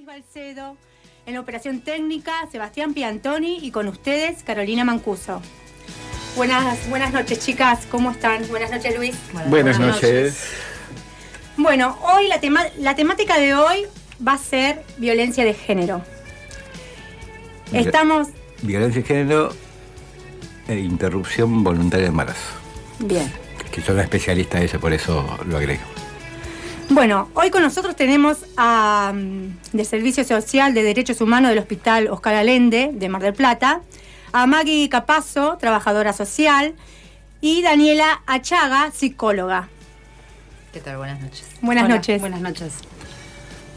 Luis Balcedo, en la operación técnica, Sebastián Piantoni y con ustedes, Carolina Mancuso. Buenas noches, chicas, ¿cómo están? Buenas noches, Luis. Buenas noches. Bueno, hoy la temática de hoy va a ser violencia de género. Violencia de género e interrupción voluntaria de embarazo. Bien. Que soy una especialista en eso, por eso lo agrego. Bueno, hoy con nosotros tenemos del Servicio Social de Derechos Humanos del Hospital Oscar Allende de Mar del Plata, a Maggie Capazo, trabajadora social, y Daniela Achaga, psicóloga. ¿Qué tal? Buenas noches. Buenas noches. Buenas noches.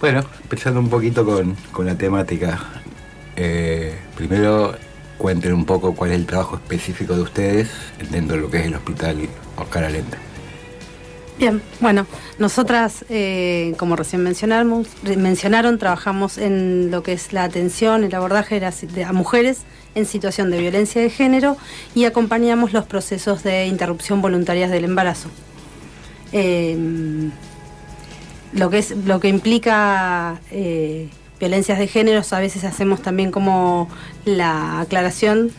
Bueno, empezando un poquito con la temática. Primero, cuenten un poco cuál es el trabajo específico de ustedes dentro de lo que es el Hospital Oscar Allende. Bien, bueno, nosotras, como recién mencionaron, trabajamos en lo que es la atención, el abordaje a mujeres en situación de violencia de género y acompañamos los procesos de interrupción voluntarias del embarazo. Lo que implica violencias de género, a veces hacemos también como la aclaración,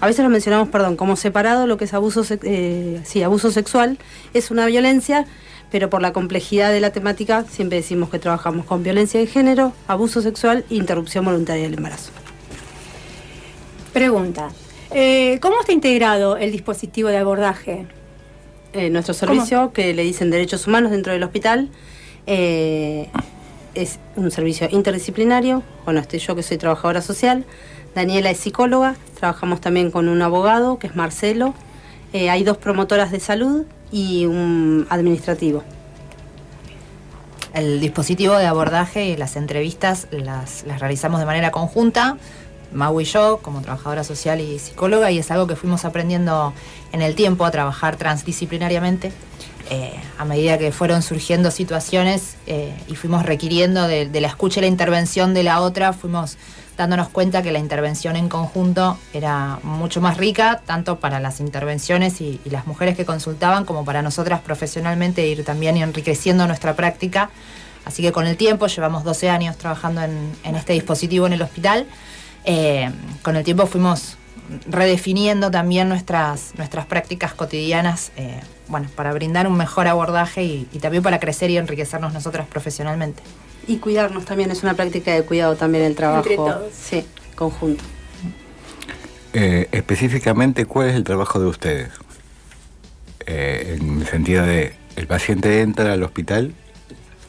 a veces lo mencionamos, como separado, lo que es abuso sexual es una violencia, pero por la complejidad de la temática siempre decimos que trabajamos con violencia de género, abuso sexual e interrupción voluntaria del embarazo. Pregunta, ¿cómo está integrado el dispositivo de abordaje? Nuestro servicio, ¿cómo? Que le dicen Derechos Humanos dentro del hospital, es un servicio interdisciplinario. Bueno, estoy yo que soy trabajadora social, Daniela es psicóloga, trabajamos también con un abogado que es Marcelo, hay 2 promotoras de salud y un administrativo. El dispositivo de abordaje y las entrevistas las realizamos de manera conjunta, Mau y yo, como trabajadora social y psicóloga, y es algo que fuimos aprendiendo en el tiempo a trabajar transdisciplinariamente. A medida que fueron surgiendo situaciones y fuimos requiriendo de la escucha y la intervención de la otra, fuimos dándonos cuenta que la intervención en conjunto era mucho más rica, tanto para las intervenciones y las mujeres que consultaban, como para nosotras profesionalmente ir también enriqueciendo nuestra práctica. Así que con el tiempo, llevamos 12 años trabajando en este dispositivo en el hospital, con el tiempo fuimos redefiniendo también nuestras prácticas cotidianas, para brindar un mejor abordaje y también para crecer y enriquecernos nosotras profesionalmente. Y cuidarnos también, es una práctica de cuidado también el trabajo. Entre todos. Sí, conjunto. Específicamente, ¿cuál es el trabajo de ustedes? En el sentido de, el paciente entra al hospital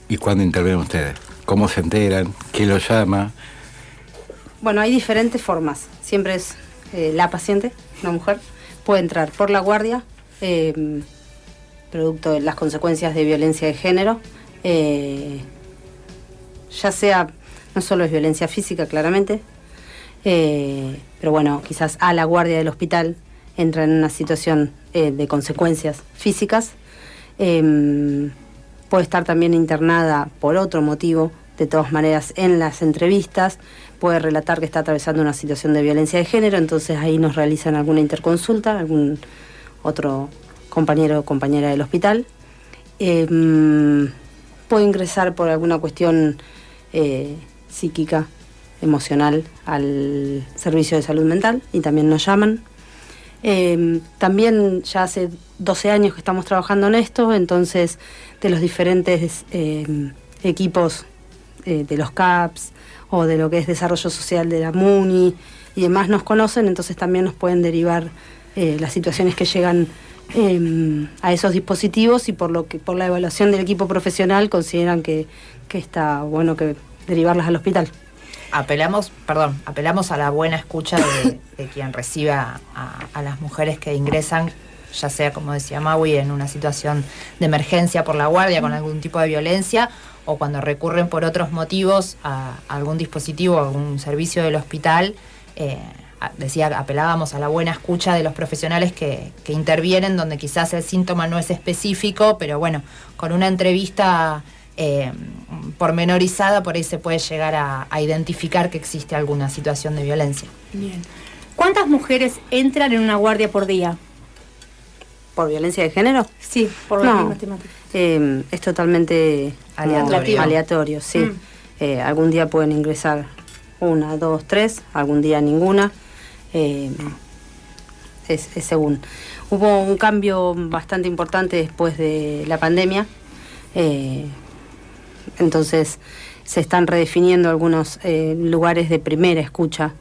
y ¿cuándo intervienen ustedes? ¿Cómo se enteran? ¿Quién lo llama? Bueno, hay diferentes formas. Siempre es la paciente, una mujer, puede entrar por la guardia, producto de las consecuencias de violencia de género, ya sea, no solo es violencia física, claramente, pero bueno, quizás a la guardia del hospital entra en una situación de consecuencias físicas, puede estar también internada por otro motivo. De todas maneras, en las entrevistas puede relatar que está atravesando una situación de violencia de género, entonces ahí nos realizan alguna interconsulta, algún otro compañero o compañera del hospital. Puede ingresar por alguna cuestión psíquica, emocional, al servicio de salud mental y también nos llaman. También ya hace 12 años que estamos trabajando en esto, entonces de los diferentes equipos de los CAPS o de lo que es desarrollo social de la MUNI y demás nos conocen, entonces también nos pueden derivar las situaciones que llegan a esos dispositivos y por la evaluación del equipo profesional consideran que está bueno que derivarlas al hospital. Apelamos a la buena escucha de quien recibe a las mujeres que ingresan, ya sea, como decía Maui, en una situación de emergencia por la guardia con algún tipo de violencia, o cuando recurren por otros motivos a algún dispositivo, a algún servicio del hospital. Apelábamos a la buena escucha de los profesionales que intervienen, donde quizás el síntoma no es específico, pero bueno, con una entrevista pormenorizada, por ahí se puede llegar a identificar que existe alguna situación de violencia. Bien. ¿Cuántas mujeres entran en una guardia por día? ¿Por violencia de género? Sí, por la misma temática. Es totalmente aleatorio, sí. Algún día pueden ingresar 1, 2, 3, algún día ninguna. Es según. Hubo un cambio bastante importante después de la pandemia, entonces se están redefiniendo algunos lugares de primera escucha.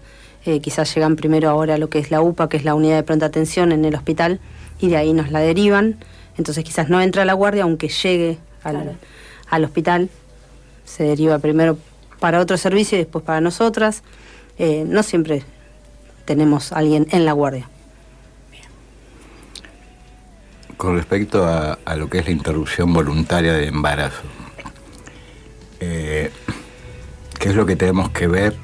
Quizás llegan primero ahora a lo que es la UPA, que es la unidad de pronta atención en el hospital, y de ahí nos la derivan. Entonces quizás no entra a la guardia, aunque llegue al hospital. Se deriva primero para otro servicio y después para nosotras. No siempre tenemos a alguien en la guardia. Con respecto a lo que es la interrupción voluntaria del embarazo, ¿qué es lo que tenemos que ver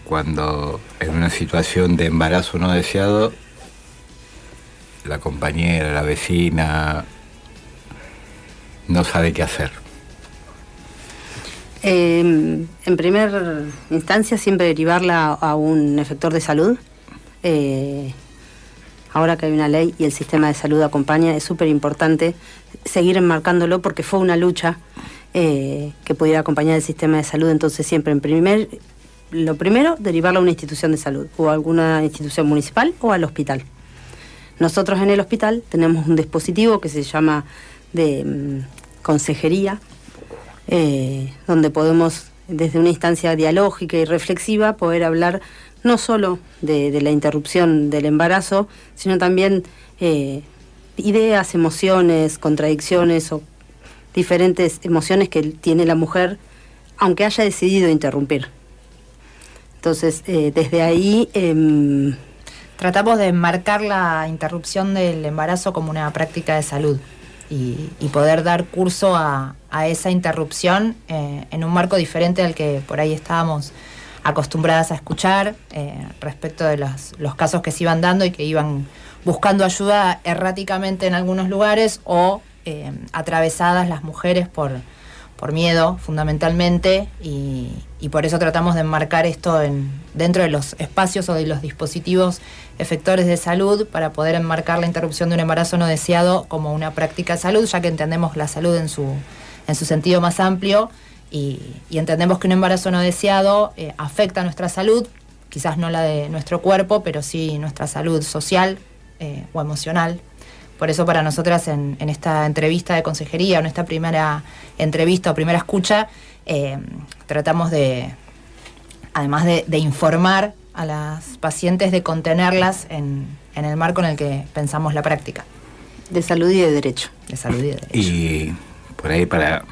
cuando en una situación de embarazo no deseado la compañera, la vecina no sabe qué hacer? En primera instancia, siempre derivarla a un efector de salud. Ahora que hay una ley y el sistema de salud acompaña, es súper importante seguir enmarcándolo, porque fue una lucha que pudiera acompañar el sistema de salud. Entonces siempre lo primero, derivarla a una institución de salud, o a alguna institución municipal o al hospital. Nosotros en el hospital tenemos un dispositivo que se llama de consejería, donde podemos, desde una instancia dialógica y reflexiva, poder hablar no solo de la interrupción del embarazo, sino también ideas, emociones, contradicciones o diferentes emociones que tiene la mujer, aunque haya decidido interrumpir. Entonces, desde ahí tratamos de enmarcar la interrupción del embarazo como una práctica de salud y poder dar curso a esa interrupción en un marco diferente al que por ahí estábamos acostumbradas a escuchar, respecto de los casos que se iban dando y que iban buscando ayuda erráticamente en algunos lugares, o atravesadas las mujeres por miedo fundamentalmente, y por eso tratamos de enmarcar esto dentro de los espacios o de los dispositivos efectores de salud, para poder enmarcar la interrupción de un embarazo no deseado como una práctica de salud, ya que entendemos la salud en su sentido más amplio, y entendemos que un embarazo no deseado afecta a nuestra salud, quizás no la de nuestro cuerpo, pero sí nuestra salud social o emocional. Por eso para nosotras en esta entrevista de consejería, o en esta primera entrevista o primera escucha, tratamos además de informar a las pacientes, de contenerlas en el marco en el que pensamos la práctica. De salud y de derecho. De salud y de derecho. Y por ahí para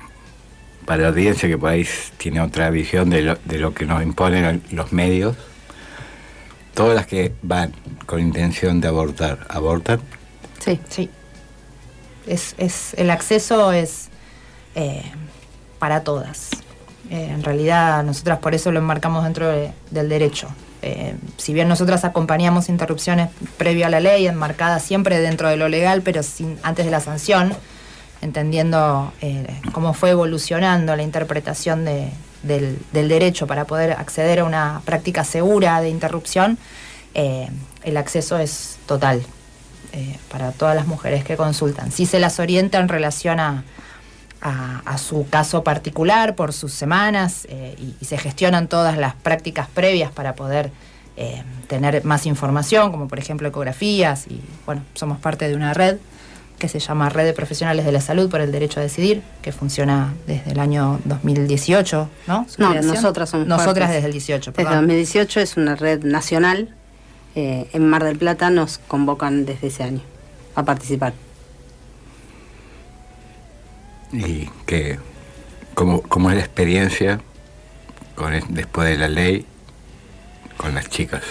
la audiencia que por ahí tiene otra visión de lo que nos imponen los medios, todas las que van con intención de abortar, ¿abortan? Sí. Sí. El acceso es para todas. En realidad nosotras por eso lo enmarcamos dentro del derecho. Si bien nosotras acompañamos interrupciones previo a la ley, enmarcadas siempre dentro de lo legal, pero antes de la sanción, entendiendo cómo fue evolucionando la interpretación del derecho para poder acceder a una práctica segura de interrupción, el acceso es total para todas las mujeres que consultan. Sí se las orienta en relación a su caso particular por sus semanas, y se gestionan todas las prácticas previas para poder tener más información, como por ejemplo ecografías, y bueno, somos parte de una red que se llama Red de Profesionales de la Salud por el Derecho a Decidir, que funciona desde el año 2018, ¿no? No, nosotras somos Nosotras partes. desde el 18, perdón. Desde 2018 es una red nacional. En Mar del Plata nos convocan desde ese año a participar. ¿Y cómo es la experiencia después de la ley con las chicas?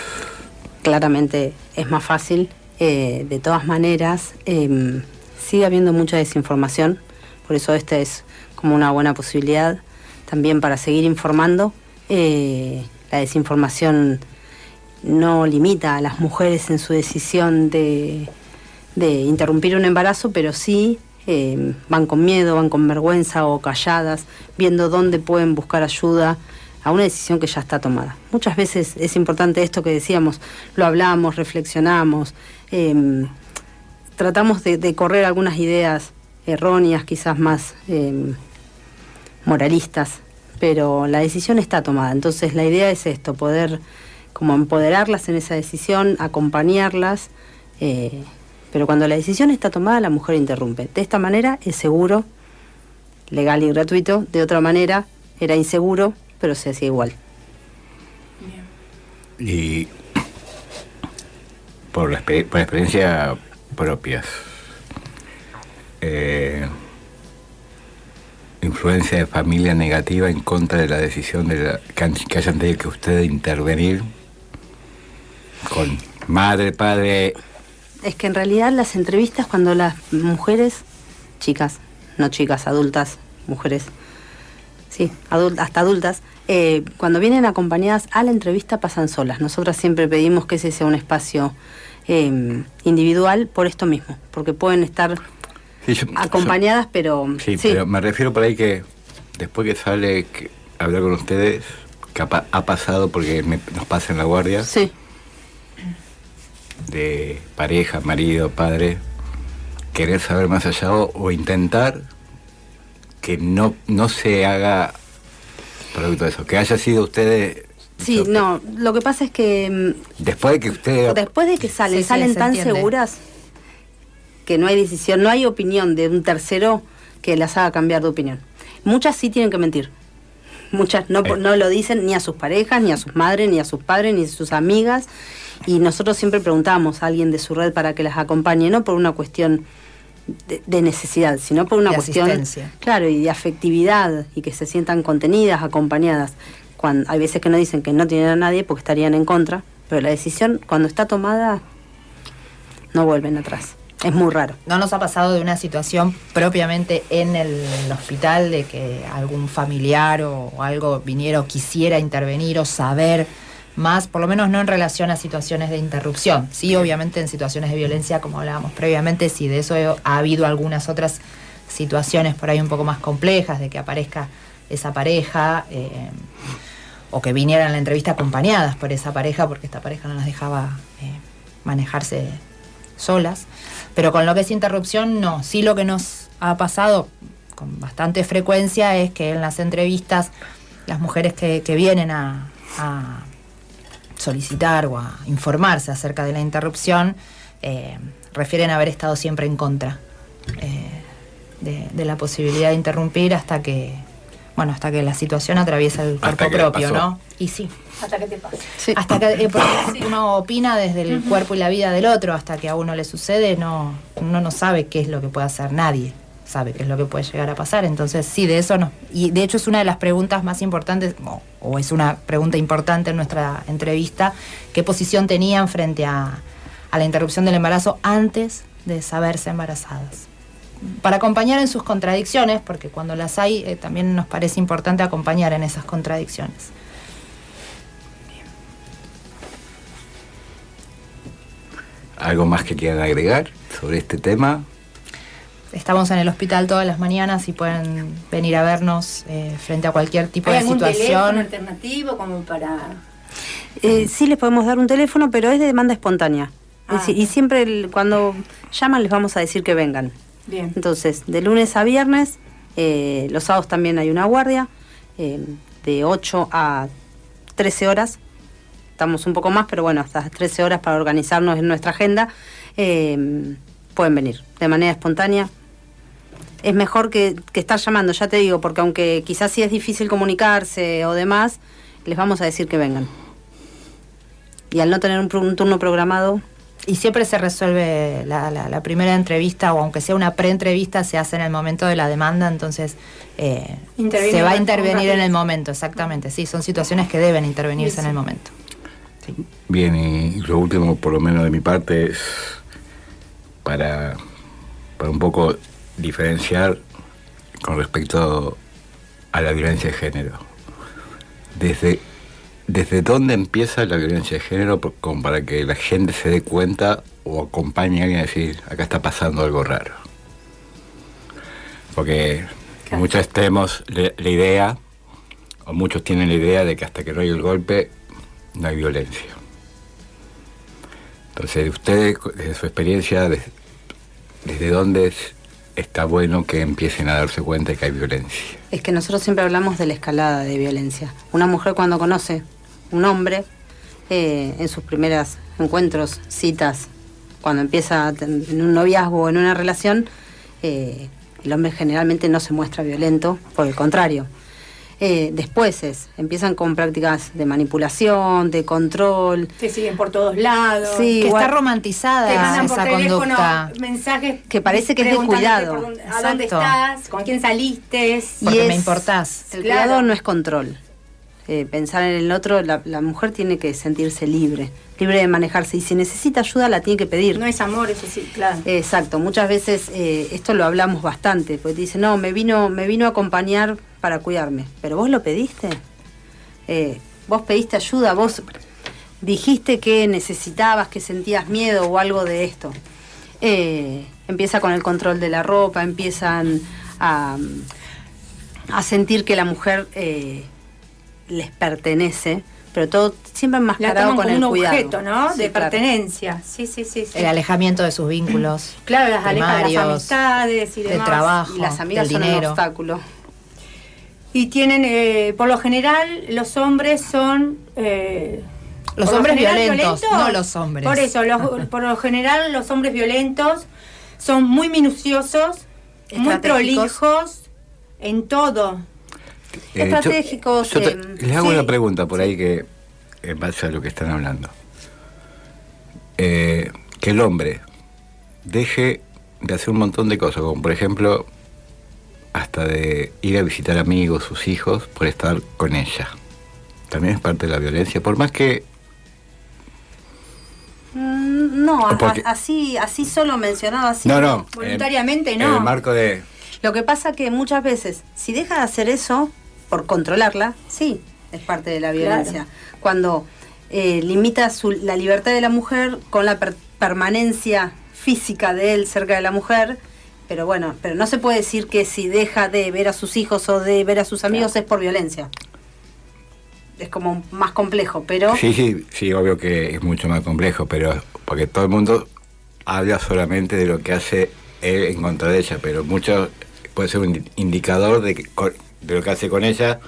Claramente es más fácil. De todas maneras, sigue habiendo mucha desinformación, por eso esta es como una buena posibilidad también para seguir informando. La desinformación no limita a las mujeres en su decisión de interrumpir un embarazo, pero sí van con miedo, van con vergüenza o calladas, viendo dónde pueden buscar ayuda a una decisión que ya está tomada. Muchas veces es importante esto que decíamos, lo hablamos, reflexionamos, tratamos de correr algunas ideas erróneas, quizás más moralistas, pero la decisión está tomada. Entonces la idea es esto, poder como empoderarlas en esa decisión, acompañarlas, pero cuando la decisión está tomada, la mujer interrumpe. De esta manera es seguro, legal y gratuito. De otra manera era inseguro, pero se hacía igual. Y por experiencia propia, influencia de familia negativa en contra de la decisión que hayan tenido que ustedes intervenir con madre, padre. Es que en realidad las entrevistas, cuando las mujeres, chicas, no chicas, adultas, mujeres, sí, hasta adultas, cuando vienen acompañadas a la entrevista pasan solas. Nosotras siempre pedimos que ese sea un espacio individual por esto mismo, porque pueden estar acompañadas, pero... Sí, pero me refiero por ahí que después que sale hablar con ustedes, que ha pasado, porque nos pasa en la guardia, sí, de pareja, marido, padre, querer saber más allá o intentar que no se haga producto de eso, que haya sido ustedes... Sí, no, lo que pasa es que... Después de que ustedes... Después de que salen tan entiende. seguras que no hay decisión, no hay opinión de un tercero que las haga cambiar de opinión. Muchas sí tienen que mentir. Muchas no lo dicen ni a sus parejas, ni a sus madres, ni a sus padres, ni a sus amigas. Y nosotros siempre preguntamos a alguien de su red para que las acompañe, no por una cuestión de necesidad, sino por una de cuestión, asistencia. claro, y de afectividad, y que se sientan contenidas, acompañadas. Hay veces que no dicen que no tienen a nadie porque estarían en contra, pero la decisión, cuando está tomada, no vuelven atrás. Es muy raro. ¿No nos ha pasado de una situación propiamente en el hospital de que algún familiar o algo viniera o quisiera intervenir o saber más, por lo menos no en relación a situaciones de interrupción? Sí, obviamente en situaciones de violencia, como hablábamos previamente, sí, de eso ha habido algunas otras situaciones por ahí un poco más complejas, de que aparezca esa pareja, o que vinieran a la entrevista acompañadas por esa pareja, porque esta pareja no las dejaba manejarse solas. Pero con lo que es interrupción, no. Sí, lo que nos ha pasado con bastante frecuencia es que en las entrevistas las mujeres que vienen a solicitar o a informarse acerca de la interrupción refieren a haber estado siempre en contra de la posibilidad de interrumpir hasta que la situación atraviesa el cuerpo propio, ¿no? Y sí. Hasta que te pase. Sí. Hasta que porque uno opina desde el cuerpo y la vida del otro, hasta que a uno le sucede, uno no sabe qué es lo que puede hacer, nadie sabe qué es lo que puede llegar a pasar. Entonces sí, de eso no. Y de hecho es una de las preguntas más importantes, o es una pregunta importante en nuestra entrevista, qué posición tenían frente a la interrupción del embarazo antes de saberse embarazadas. Para acompañar en sus contradicciones, porque cuando las hay también nos parece importante acompañar en esas contradicciones. ¿Algo más que quieran agregar sobre este tema? Estamos en el hospital todas las mañanas y pueden venir a vernos frente a cualquier tipo ¿Hay de algún teléfono situación. alternativo como para...? Sí les podemos dar un teléfono, pero es de demanda espontánea. Es decir, y siempre cuando llaman les vamos a decir que vengan. Bien. Entonces, de lunes a viernes, los sábados también hay una guardia, de 8 a 13 horas. Estamos un poco más, pero bueno, hasta 13 horas para organizarnos en nuestra agenda. Pueden venir de manera espontánea. Es mejor que estar llamando, ya te digo, porque aunque quizás sí es difícil comunicarse o demás, les vamos a decir que vengan. Y al no tener un turno programado... Y siempre se resuelve la primera entrevista, o aunque sea una pre-entrevista, se hace en el momento de la demanda, entonces se va a intervenir en el momento, exactamente. Sí, son situaciones que deben intervenirse en el momento. Sí. Bien, y lo último, por lo menos de mi parte, es para un poco diferenciar con respecto a la violencia de género. ¿Desde dónde empieza la violencia de género como para que la gente se dé cuenta o acompañe a alguien a decir, acá está pasando algo raro? Porque muchas tenemos la idea, o muchos tienen la idea de que hasta que no hay el golpe, no hay violencia. Entonces, ustedes, desde su experiencia, ¿desde dónde está bueno que empiecen a darse cuenta de que hay violencia. Es que nosotros siempre hablamos de la escalada de violencia. Una mujer cuando conoce un hombre, en sus primeros encuentros, citas, cuando empieza en un noviazgo o en una relación, el hombre generalmente no se muestra violento, por el contrario. Después empiezan con prácticas de manipulación, de control. Te siguen por todos lados. Sí, Que igual, está romantizada Te mandan por esa teléfono conducta. mensajes que parece que es de preguntándote cuidado. a dónde Exacto. estás, con quién saliste. Porque Y me es- importás. El Claro. cuidado no es control. Pensar en el otro, la mujer tiene que sentirse libre de manejarse. Y si necesita ayuda, la tiene que pedir. No es amor, eso sí, claro. Exacto, muchas veces esto lo hablamos bastante, porque te dicen, no, me vino a acompañar para cuidarme, pero vos lo pediste, vos pediste ayuda, vos dijiste que necesitabas, que sentías miedo o algo de esto. Empieza con el control de la ropa, empiezan a sentir que la mujer les pertenece, pero todo siempre La enmascarado toman con como el un cuidado. objeto, ¿no? Sí, de claro. pertenencia. Sí, sí, sí. sí. El alejamiento de sus vínculos. Claro, las aleja de las primarios, amistades y del demás. trabajo. Y las amigas del son un dinero. obstáculo. Y tienen, por lo general, los hombres son... Los por lo hombres general violentos, no los hombres. Por eso, por lo general, los hombres violentos son muy minuciosos, muy Estratégicos. prolijos en todo. Estratégicos, Yo les hago sí, una pregunta por ahí que, en base a lo que están hablando. Que el hombre deje de hacer un montón de cosas, como por ejemplo, hasta de ir a visitar amigos, sus hijos, por estar con ella. También es parte de la violencia, por más que... No, Porque- así solo mencionado así. No. Voluntariamente en no. el marco de... Lo que pasa que muchas veces, si deja de hacer eso, por controlarla, sí, es parte de la violencia. Cuando limita la libertad de la mujer con la permanencia física de él cerca de la mujer, pero bueno, pero no se puede decir que si deja de ver a sus hijos o de ver a sus amigos es por violencia. Es como más complejo, pero... Sí, obvio que es mucho más complejo, pero porque todo el mundo habla solamente de lo que hace él en contra de ella, pero mucho puede ser un indicador de lo que hace con ella,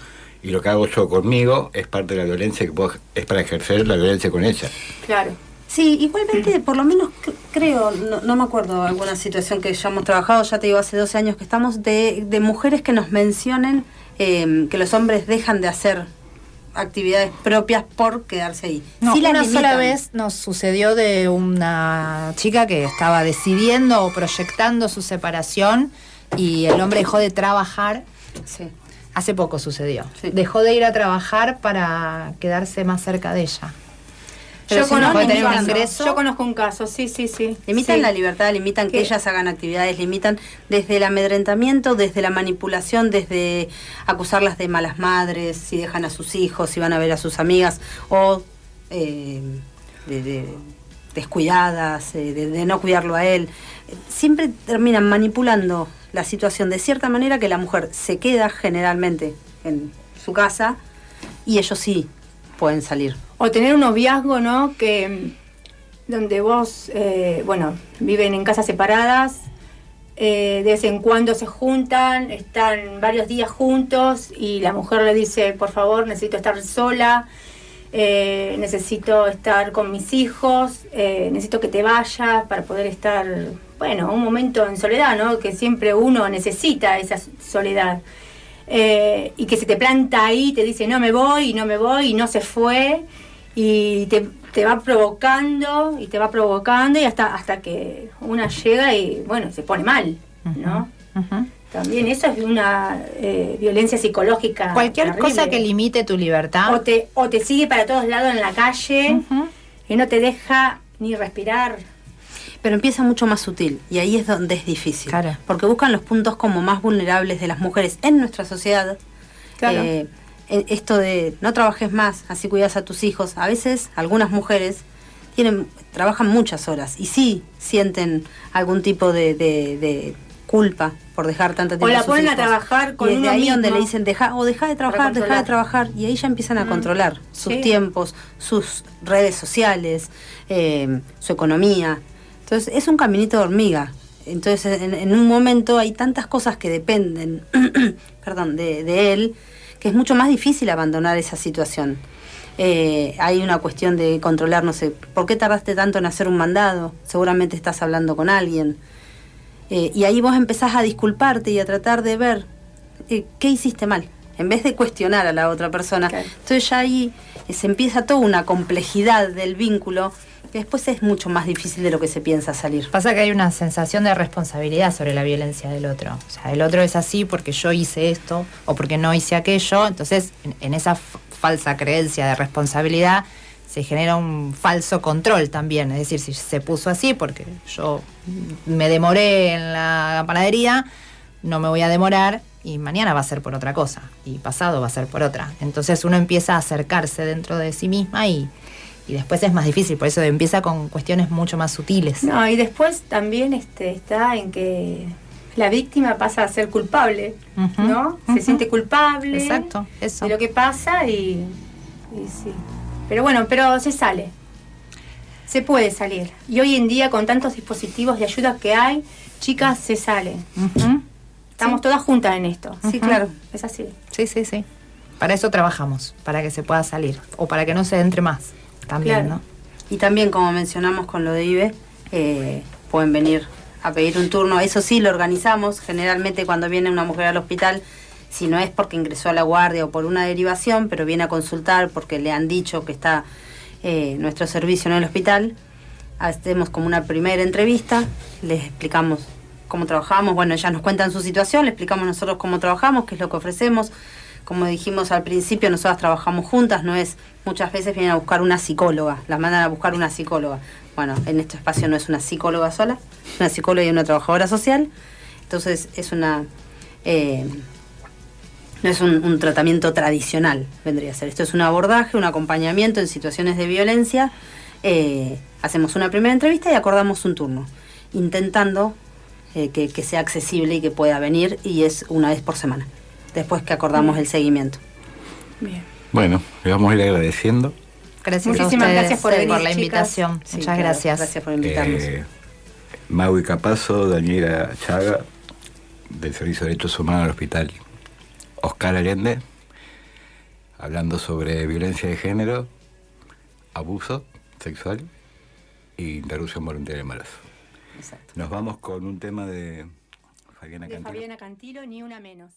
y lo que hago yo conmigo es parte de la violencia es para ejercer la violencia con ella. Claro. Sí, igualmente, por lo menos creo, no me acuerdo alguna situación que ya hemos trabajado, ya te digo, hace 12 años que estamos, de mujeres que nos mencionen que los hombres dejan de hacer actividades propias por quedarse ahí. No, Sí la una limitan. sola vez nos sucedió de una chica que estaba decidiendo o proyectando su separación y el hombre dejó de trabajar. Sí. Hace poco sucedió. Sí. Dejó de ir a trabajar para quedarse más cerca de ella. Pero Yo si no, conozco puede un tener un caso. ingreso. Yo conozco un caso, sí. Limitan Sí. la libertad, limitan que ¿Qué? ellas hagan actividades, limitan desde el amedrentamiento, desde la manipulación, desde acusarlas de malas madres, si dejan a sus hijos, si van a ver a sus amigas, o de descuidadas, de no cuidarlo a él. Siempre terminan manipulando la situación de cierta manera que la mujer se queda generalmente en su casa y ellos sí pueden salir. O tener un noviazgo, ¿no? Que donde vos, viven en casas separadas, de vez en cuando se juntan, están varios días juntos y la mujer le dice, por favor, necesito estar sola, necesito estar con mis hijos, necesito que te vayas para poder estar, un momento en soledad, ¿no? Que siempre uno necesita esa soledad. Y que se te planta ahí, te dice no me voy, y no se fue, y te va provocando y hasta que una llega y se pone mal, ¿no? Ujú. También eso es una violencia psicológica Cualquier terrible. cosa que limite tu libertad. o te sigue para todos lados en la calle, Ujú. y no te deja ni respirar. Pero empieza mucho más sutil y ahí es donde es difícil. Claro. Porque buscan los puntos como más vulnerables de las mujeres en nuestra sociedad. Claro. Esto de no trabajes más, así cuidas a tus hijos. A veces algunas mujeres trabajan muchas horas y sí sienten algún tipo de culpa por dejar tanto tiempo O la a sus ponen a hijos. trabajar con y desde uno ahí mismo. donde le dicen deja de trabajar, y ahí ya empiezan a controlar sus Sí. tiempos, sus redes sociales, su economía. Entonces es un caminito de hormiga. Entonces, en un momento hay tantas cosas que dependen perdón, de él, que es mucho más difícil abandonar esa situación. Hay una cuestión de controlar, no sé, ¿por qué tardaste tanto en hacer un mandado? Seguramente estás hablando con alguien. Y ahí vos empezás a disculparte y a tratar de ver qué hiciste mal, en vez de cuestionar a la otra persona. Claro. Entonces ya ahí se empieza toda una complejidad del vínculo que después es mucho más difícil de lo que se piensa salir. Pasa que hay una sensación de responsabilidad sobre la violencia del otro. O sea, el otro es así porque yo hice esto o porque no hice aquello. Entonces, en esa falsa creencia de responsabilidad se genera un falso control también. Es decir, si se puso así porque yo me demoré en la panadería, no me voy a demorar y mañana va a ser por otra cosa y pasado va a ser por otra. Entonces uno empieza a acercarse dentro de sí misma y después es más difícil, por eso empieza con cuestiones mucho más sutiles. No, y después también está en que la víctima pasa a ser culpable, ¿no? Se siente culpable. Exacto, eso. De lo que pasa y sí. Pero bueno, pero se sale. Se puede salir. Y hoy en día, con tantos dispositivos de ayuda que hay, chicas, se sale. Estamos todas juntas en esto. Sí, claro. Es así. Sí. Para eso trabajamos, para que se pueda salir. O para que no se entre más. También, claro. ¿No? Y también, como mencionamos con lo de IBE, pueden venir a pedir un turno. Eso sí, lo organizamos. Generalmente cuando viene una mujer al hospital, si no es porque ingresó a la guardia o por una derivación, pero viene a consultar porque le han dicho que está nuestro servicio en el hospital, hacemos como una primera entrevista, les explicamos cómo trabajamos. Bueno, ellas nos cuentan su situación, le explicamos nosotros cómo trabajamos, qué es lo que ofrecemos. Como dijimos al principio, nosotras trabajamos juntas, no es, muchas veces vienen a buscar una psicóloga, las mandan a buscar una psicóloga. Bueno, en este espacio no es una psicóloga sola, es una psicóloga y una trabajadora social. Entonces es una no es un tratamiento tradicional, vendría a ser. Esto es un abordaje, un acompañamiento en situaciones de violencia. Hacemos una primera entrevista y acordamos un turno, intentando que sea accesible y que pueda venir, y es una vez por semana, después que acordamos el seguimiento. Bien. Bueno, le vamos a ir agradeciendo. Gracias. Muchísimas gracias por venir, por la chicas. invitación. Sí, muchas claro, gracias. Gracias por invitarnos. Maui Capazo, Daniela Chaga, del Servicio de Derechos Humanos del Hospital Oscar Allende, hablando sobre violencia de género, abuso sexual e interrupción voluntaria de embarazo. Exacto. Nos vamos con un tema de Fabiana Cantilo, Ni una menos.